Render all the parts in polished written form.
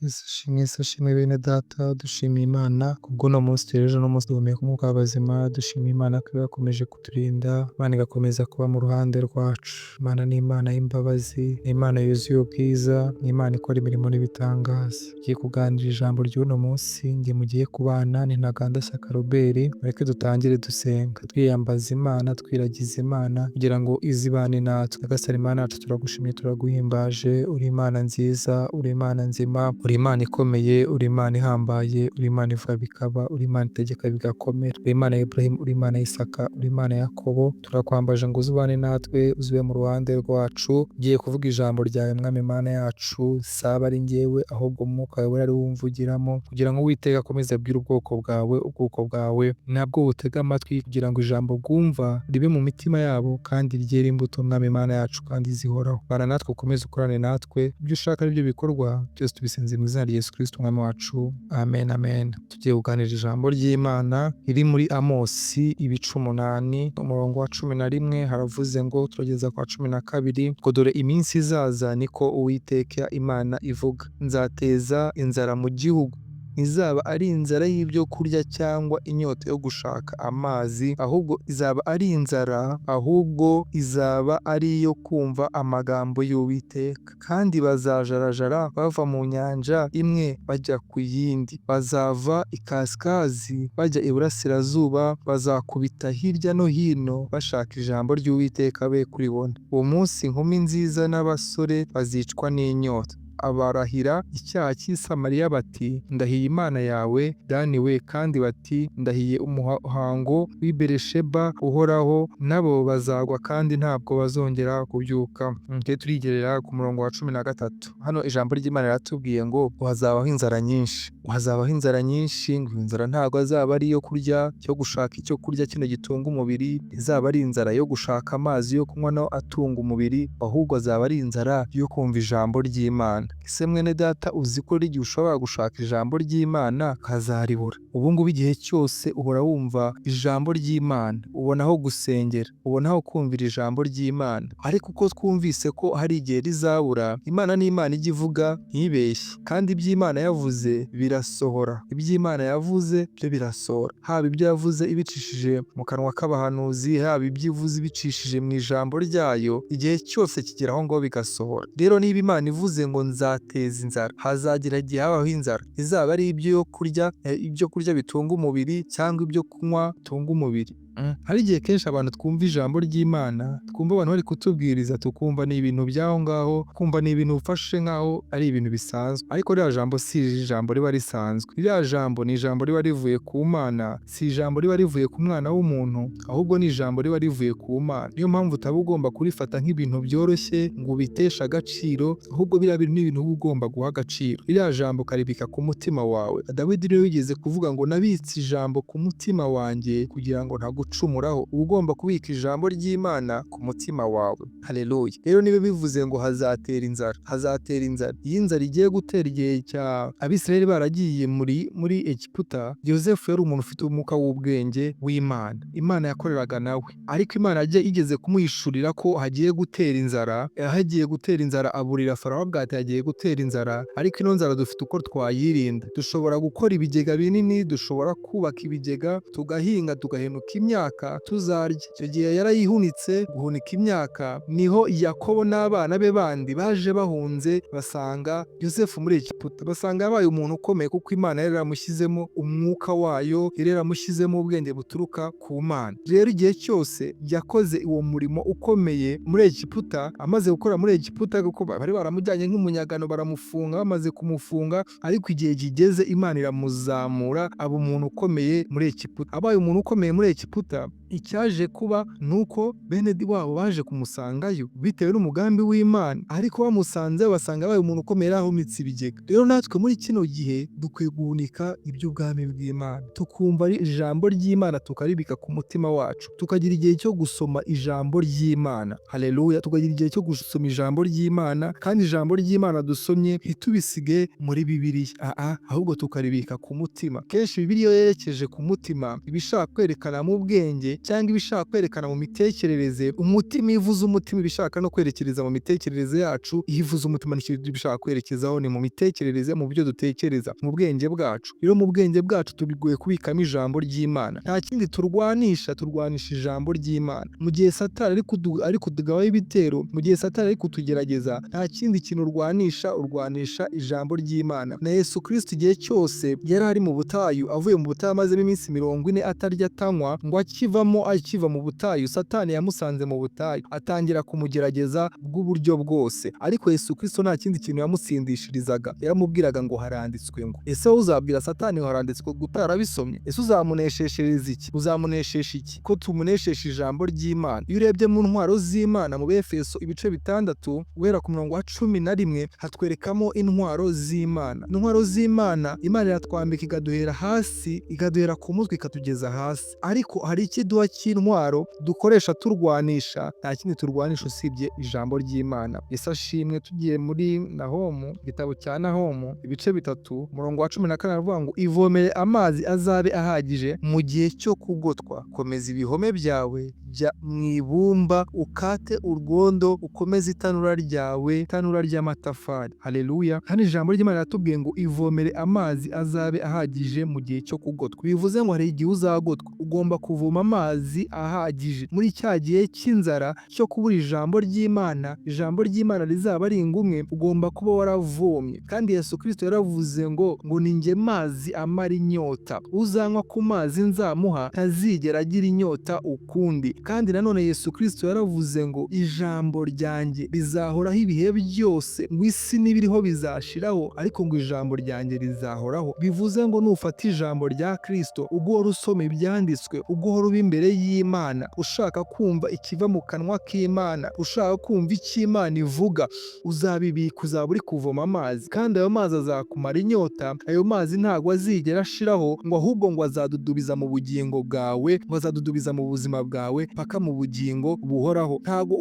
Yesu ashimwe bene data, dushimiye Imana kubw'uno munsi tugejeje uno munsi duhumeka umwuka w'abazima, dushimiye Imana ko yakomeje kuturinda, Imana igakomeza kuba mu ruhande rwacu. Imana ni Imana y'imbabazi, ni Imana yuzuye ubwiza, ni Imana ikora imirimo n'ibitangaza. Tugiye kuganira ijambo ry'uno munsi, njye mugiye kubana ni Ntagandashyaka Robert, mureke dutangire dusenga, twiyambaza Imana, twiragiza Imana kugira ngo izibane natwe. Nyagasani Imana yacu turagushimiye, turaguhimbaje, uri Imana nziza, uri Imana nzima, uri Imana ikomeye, uri Imana ihambaye, uri Imana ivuga bikaba, uri Imana itegeka bigakomera, uri Imana ya Ibrahimu, uri Imana ya Isaka, uri Imana ya Yakobo. Turakwambaje ngo uzubane natwe, uzube mu ruhande rwacu. Ugiye kuvuga ijambo ryawe Mwami Imana yacu, saba ari njyewe ahubwo umwuka wawe ari wumvugiramo, kugira ngo Uwiteka akomeze abwire ubwoko bwawe nabwo butega amatwi, kugira ngo ijambo bwumva ribe mu mitima yabo kandi ryere imbuto Mwami Imana yacu kandi zihoraho. Bana natwe, ukomeze ukorane natwe, ibyo ushaka aribyo bikorwa, byose tubisenze mu izina rya Yesu Kristo umwami wacu, amen amen. Tugiye kuganira ijambo ry'Imana riri muri Amosi ibice 8 umurongo wa 11, haravuze ngo turageza kwa 12, ngo dore iminsi izaza, niko Uwiteka Imana ivuga, nzateza inzara mu gihugu, izaba ari inzara y'ibyo kurya cyangwa inyota yo gushaka amazi, ahubwo izaba ari iyo kumva amagambo y'Uwiteka. Kandi bazajarajara bava mu nyanja imwe bajya ku yindi, bazava ikasikazi bajya iburasirazuba, bazakubita hirya no hino bashaka ijambo ry'Uwiteka be kuribona. Uwo munsi inkumi nziza n'abasore bazicwa n'inyota. Abarahira icyaha cy'i Samariya bati, ndahiye Imana yawe Dani we, kandi bati, ndahiye umuhango w'i Berisheba uhoraho, nabo bazagwa kandi ntabwo bazongera kubyuka. Turigerera ku murongo wa 13. Hano ijambo ry'Imana riratubwiye ngo hazabaho inzara nyinshi, ngo inzara ntabwo azaba ari iyo kurya, cyo gushaka icyo kurya kino gitunga umubiri, izaba ari inzara yo gushaka amazi yo kunywa no atunga umubiri, ahubwo azaba ari inzara yo kumva ijambo ry'Imana. Ese mwene data, uzi ko igihe ushobora gushaka ijambo ry'Imana ukazaribura? Ubu ngubu igihe cyose uhora wumva ijambo ry'Imana, ubona aho gusengera, ubona aho kumvira ijambo ry'Imana, ariko uko twumvise ko hari igihe rizabura, Imana ni Imana ijya ivuga ntibeshye, kandi iby'Imana yavuze birasohora. Iby'Imana yavuze byo birasohora, haba ibyo yavuze ibicishije mu kanwa k'abahanuzi, haba ibyo ivuze ibicishije mu ijambo ryayo, igihe cyose kigera aho ngaho bigasohora. Rero niba Imana ivuze ngo nzateza inzara, hazagira igihe habaho inzara, izaba ari ibyo kurya bitunga umubiri cyangwa ibyo kunywa bitunga umubiri. Hari igihe kenshi abantu twumva ijambo ry'Imana, twumva abantu bari kutubwiriza, tukumva ni ibintu by'aho ngaho, kumva ni ibintu ufashe nk'aho ari ibintu bisanzwe, ariko ririya jambo si ijambo riba risanzwe. Ririya jambo ni ijambo riba rivuye ku Mana, si ijambo riba rivuye ku mwana w'umuntu, ahubwo ni ijambo riba rivuye ku Mana. Niyo mpamvu utaba ugomba kurifata nk'ibintu byoroshye ngo ubiteshe agaciro, ahubwo biriya bintu ni ibintu uba ugomba guha agaciro. Ririya jambo ukaribika ku mutima wawe. Dawidi rero yigeze kuvuga ngo nabitse ijambo ku mutima wanjye kugira ngo ntagucumuraho. Uba ugomba kubika ijambo ry'Imana ku mutima wawe. Haleluya. Rero niba bivuze ngo hazatera inzara, iyi nzara igiye gutera igihe cya Abisirayeli baragiye muri Egiputa, Yosefu yari umuntu ufite umwuka w'ubwenge w'Imana, Imana yakoreraga nawe, ariko Imana igeze kumuhishurira ko hagiye gutera inzara, aburira Farawo avuga ati hagiye gutera inzara, ariko ino nzara dufite uko twayirinda. Dushobora gukora ibigega binini, dushobora kubaka ibigega, tugahinga, tugahenuka imyaka tuzarya. Icyo gihe yarayihunitse guhunika imyaka, niho Yakobo n'abana be bandi baje bahunze, basanga Yosefu muri Egiputa, basanga yabaye umuntu ukomeye, kuko Imana yari yaramushyizemo umwuka wayo, yari yaramushyizemo ubwenge buturuka ku Mana. Rero igihe cyose yakoze uwo murimo ukomeye muri Egiputa, amaze gukora muri Egiputa, kuko bari baramujyanye nk'umunyagano baramufunga, bamaze kumufunga, ariko igihe kigeze Imana iramuzamura aba umuntu ukomeye muri Egiputa. Abaye umuntu ukomeye muri Egiputa, icyaje kuba nuko bene wabo baje kumusangayo bitewe n'umugambi w'Imana, ariko bamusanze basanga abaye umuntu ukomeye ahumitse ibigega. Rero natwe muri kino gihe dukwiye guhunika iby'ubwami bw'Imana, tukumva ijambo ry'Imana tukaribika ku mutima wacu, tukagira igihe cyo gusoma ijambo ry'Imana. Haleluya. Tukagira igihe cyo gusoma ijambo ry'Imana, kandi ijambo ry'Imana dusomye ntitubisige muri Bibiliya, ahubwo tukaribika ku mutima. Kenshi Bibiliya yerekeje ku mutima, ibishaka kwerekana mu bwenge cyangwa ibishaka kwerekana mu mitekerereze. Umutima ivuze umutima ibishaka no kwerekereza mu mitekerereze yacu, ivuze umutima n'icyo bishaka kwerekezaho ni mu mitekerereze, mu byo dutekereza, mu bwenge bwacu. Rero mu bwenge bwacu tubigoye kubikamo ijambo ry'Imana. Nta kindi turwanisha ijambo ry'Imana. Mu gihe Satani ari kutugabaho ibitero, mu gihe Satani ari kutugerageza, nta kindi kintu urwanisha ijambo ry'Imana. Na Yesu Kristo igihe cyose yari ari mu butayu, avuye mu butayu amazemo iminsi 40 atarya atanywa, ngo akiva mu butayu Satani yamusanze mu butayu atangira kumugerageza bw'uburyo bwose. Ariko Yesu Kristo nta kindi kintu yamutsindishirizaga, yaramubwiraga ngo haranditswe ngo. Ese wowe uzabwira Satani ngo haranditswe utarabisomye? Ese uzamunesheshereza iki? Uzamuneshesha iki? Ko tumunesheje ijambo ry'Imana. Iyo urebye mu ntwaro z'Imana mu Befeso ibice 6 guhera ku murongo wa 11 hatwerekamo intwaro z'Imana. Intwaro z'Imana, Imana iratwambika ikaduhera hasi, ikaduhera ku mutwe ikatugeza hasi. Ariko hari ikiduha cy'intwaro dukoresha turwanisha, nta kindi turwanisha usibye ijambo ry'Imana. Yesu ashimwe. Tugiye muri Nahomu, igitabo cya Nahomu ibice 3 umurongo wa 14 aravuga ngo ivomere amazi azabe ahagije mu gihe cyo kugotwa, komeza ibihome byawe, jya mu ibumba ukate urwondo, ukomeze itanura ryawe, itanura ry'amatafari. Haleluya. Hano ijambo ry'Imana riratubwiye ngo ivomere amazi azabe ahagije mu gihe cyo kugotwa. Bivuze ngo hari igihe uzagotwa, ugomba kuvoma amazi ahagije. Muri cya gihe cy'inzara cyo kubura ijambo ry'Imana, ijambo ry'Imana rizaba ari ingumwe, ugomba kuba waravomye. Kandi Yesu Kristo yaravuze ngo ni njye mazi amara inyota, uzanywa ku mazi nzamuha ntazigera agira inyota ukundi. Kandi nanone Yesu Kristo yaravuze ngo ijambo ryanjye rizahoraho ibihe byose, ngo isi n'ibiriho bizashiraho, ariko ngo ijambo ryanjye rizahoraho. Bivuze ngo nufata ijambo rya Kristo ugahora usoma ibyanditswe, ugahora uba imbere y'Imana, ushaka kumva ikiva mu kanwa k'Imana, ushaka kumva icyo Imana ivuga, uzabibika, uzaba uri kuvoma amazi. Kandi ayo mazi azakumara inyota, ayo mazi ntabwo azigera ashiraho, ngo ahubwo ngo azadudubiza mu bugingo bwawe, ngo azadudubiza mu buzima bwawe paka mu bugingo buhoraho. Ntabwo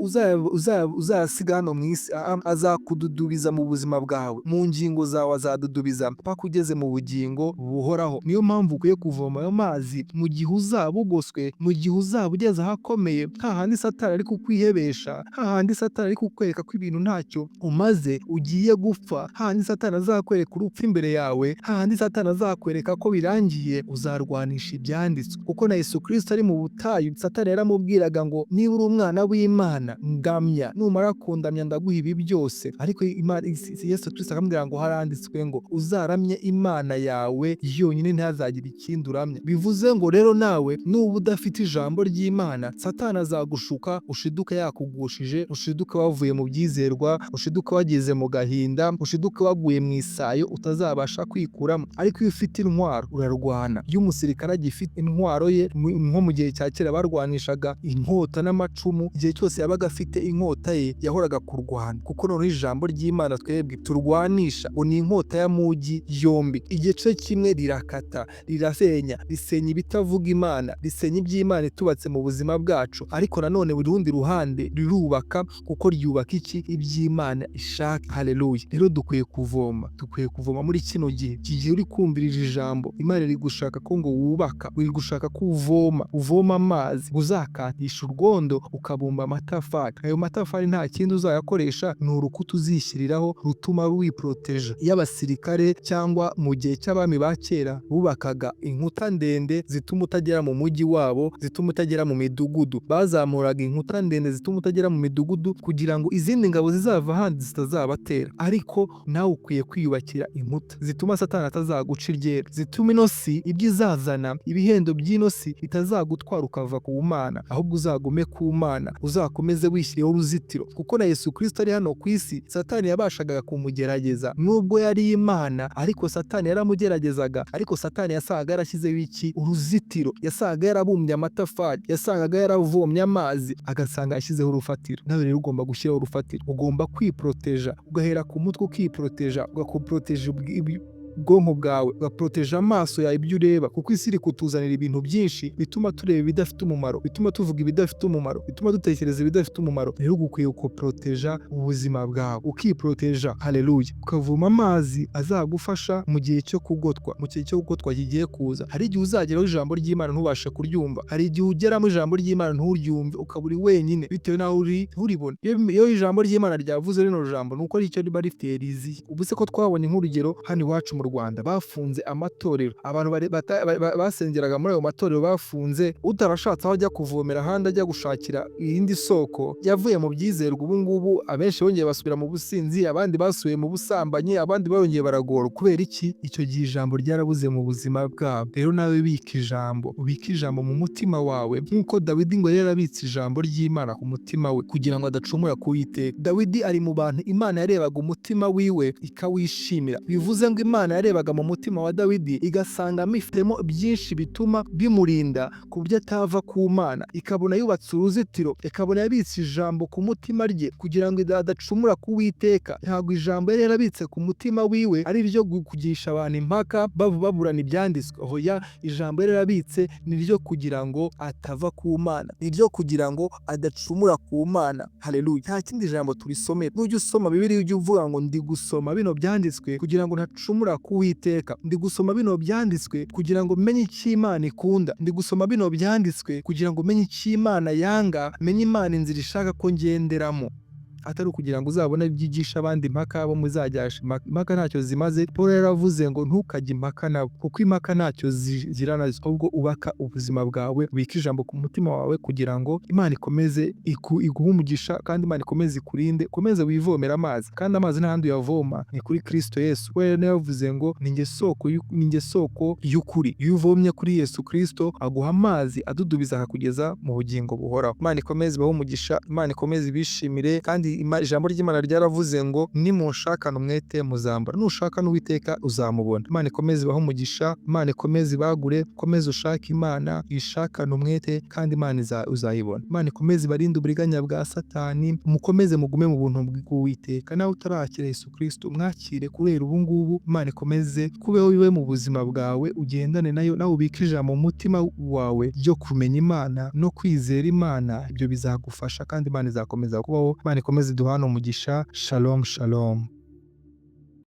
uzasiga hano mu isi, azakududubiza mu buzima bwawe, mu ngingo zawe azadudubiza paka ugeze mu bugingo buhoraho. Niyo mpamvu ukwiye kuvoma ayo mazi mu gihe uzaba ugoswe, mu gihe uzaba ugeze ahakomeye, hahandi Satani ari kukwihebesha, hahandi Satani ari kukwereka ko ibintu ntacyo umaze, ugiye gupfa, hahandi Satani azakwereka urupfu imbere yawe, hahandi Satani azakwereka ko birangiye, uzarwanisha ibyanditswe. Kuko na Yesu Kristo ari mu butayu, Satani yaramubwiraga ngo niba uri umwana w'Imana ndamya, numara kundamya ndaguha ibi byose. Ariko Yesu Kristo akamubwira ngo haranditswe ngo uzaramye Imana yawe yonyine, ntihazagire ikindi uramya. Bivuze ngo rero nawe nuba udafite ijambo ry'Imana, Satani azagushuka, ushiduka yakugushije, ushiduka wavuye mu byizerwa, ushiduka wageze mu gahinda, ushiduka waguye mu isayo utazabasha kwikuramo. Ariko iyo ufite intwaro urarwana. Iyo umusirikare agifite intwaro ye, nko mu gihe cya kera barwanishaga inkota n'amacumu, igihe cyose yabaga afite inkota ye yahoraga kurwana. Kuko noneho ijambo ry'Imana twebwe turwanisha ngo ni inkota ya mugi yombi. Igice kimwe rirakata, rirasenya, risenya ibitavuga Imana, risenya iby'Imana itubatse mu buzima bwacu. Ariko nanone buri rundi ruhande rirubaka, kuko ryubaka iki? Iby'Imana ishaka. Haleluya. Rero dukwiye kuvoma muri kino gihe. Iki gihe uri kumvirira ijambo, Imana iri gushaka ko ngo wubaka, iri gushaka ko uvoma amazi, uzakatisha urwondo ukabumba amatafari. Ayo matafari nta kindi uzayakoresha, ni urukuta uzishyiriraho rutuma wiproteja. Iyo abasirikare cyangwa mu gihe cy'abami ba kera bubakaga inkuta ndende zituma utagera mu mujyi wabo, zituma utagera mu midugudu, bazamuraga inkuta ndende zituma utagera mu midugudu kugira ngo izindi ngabo zizava ahandi zitazabatera. Ariko nawe ukwiye kwiyubakira inkuta zituma Satani atazaguca iryera, zituma ino si ibyo izazana, ibihendo by'ino si bitazagutwara ukava ku Mana, ahubwo uzagume ku Mana, uzakomeze wishyiriyeho uruzitiro. Kuko na Yesu Kristo ari hano ku isi, Satani yabashaga kumugerageza nubwo yari Imana, ariko Satani yaramugeragezaga. Ariko Satani yasaga yarashyizeho iki? Uruzitiro. Yasaga yarabumbye amatafari, yasangaga yaravomye amazi, agasanga yashyizeho urufatiro. Nawe rero ugomba gushyiraho urufatiro, ugomba kwiproteja, ugahera ku mutwe ukiproteja, ugakuproteja ubwonko bwawe, ugaproteje amaso yawe ibyo ureba, kuko isi iri kutuzanira ibintu byinshi bituma tureba ibidafite umumaro, bituma tuvuga ibidafite umumaro, bituma dutekereza ibidafite umumaro. Rero ukwiye guproteja ubuzima bwawe, ukiproteja. Haleluya. Ukavoma amazi azagufasha mu gihe cyo kugotwa, mu gihe cyo gugotwa kigiye kuza. Hari igihe uzageraho ijambo ry'Imana ntubashe kuryumva, hari igihe ugeramo ijambo ry'Imana nturyumve, ukaba uri wenyine bitewe n'aho uribona. Iyo ijambo ry'Imana ryavuze rino jambo nuko ari icyo riba rifite rizi. Ubu se ko twabonye nk'urugero hano iwacu mu Rwanda bafunze amatorero, abantu basengeraga muri ayo matorero bafunze, utarashatse aho ajya kuvomera ahandi ajya gushakira iyindi soko, yavuye mu byizerwa. Ubu ngubu abenshi bongeye basubira mu businzi, abandi basubiye mu busambanyi, abandi bongeye baragora. Kubera iki? Icyo gihe ijambo ryarabuze mu buzima bwabo. Rero nawe bika ijambo, ubika ijambo mu mutima wawe, nk'uko Dawidi ngo yari abitse ijambo ry'Imana ku mutima we kugira ngo adacumura ku Uwiteka. Dawidi ari mu bantu Imana yarebaga umutima wiwe ikawishimira. Bivuze ngo Imana yarebaga mu mutima wa Dawidi igasanga amifitemo byinshi bituma bimurinda ku buryo atava ku Mana, ikabona yubatse uruzitiro, ikabona yabitse ijambo ku mutima rye kugira ngo adacumura ku Uwiteka. Ntabwo ijambo yari yarabitse ku mutima wiwe ari ryo kugisha abantu impaka baburana ibyanditswe. Oya, ijambo yari yarabitse ni ryo kugira ngo atava ku Mana, ni ryo kugira ngo adacumura ku Mana. Haleluya. Nta kindi jambo turisomera. Nujya usoma Bibiliya ujye uvuga ngo ndi gusoma bino byanditswe kugira ngo ntacumura ku Uwiteka, ndi gusoma bino byanditswe kugira ngo menye icyo Imana ikunda, ndi gusoma bino byanditswe kugira ngo menye icyo Imana yanga, menye Imana inzira ishaka ko ngenderamo. Atari ukugira ngo uzabone ibyigisha abandi impaka bo muzajyasha impaka ntacyo zimaze. Paul yaravuze ngo ntukajye impaka nabo, kuko impaka ntacyo zigira nazo, ahubwo ubaka ubuzima bwawe, ubika ijambo ku mutima wawe kugira ngo Imana ikomeze iguhe umugisha, kandi Imana ikomeze ikurinde, ukomeze wivomera amazi, kandi amazi nta handi uyavoma ni kuri Kristo Yesu. We yavuze ngo ni njye soko y'ukuri. Iyo uvomye kuri Yesu Kristo aguha amazi adudubiza akakugeza mu bugingo buhoraho. Imana ikomeze ibahe umugisha, Imana ikomeze ibishimire. Kandi ijambo ry'Imana ryaravuze ngo nimunshakana umwete muzambara, nushaka n'Uwiteka uzamubona. Imana ikomeze ibahe umugisha, Imana ikomeze ibagure, ukomeze ushake Imana, ishakane umwete, kandi Imana uzayibona. Imana ikomeze ibarinde uburiganya bwa Satani, mukomeze mugume mu buntu bw'Uwiteka. Nawe utarakira Yesu Kristo mwakire kubera ubu ngubu. Imana ikomeze kubeho iwe mu buzima bwawe, ugendane nayo, nawe ubike ijambo mu mutima wawe ryo kumenya Imana no kwizera Imana. Ibyo bizagufasha kandi Imana izakomeza kubaho. Imana ikomeze duhane umugisha. Shalom shalom.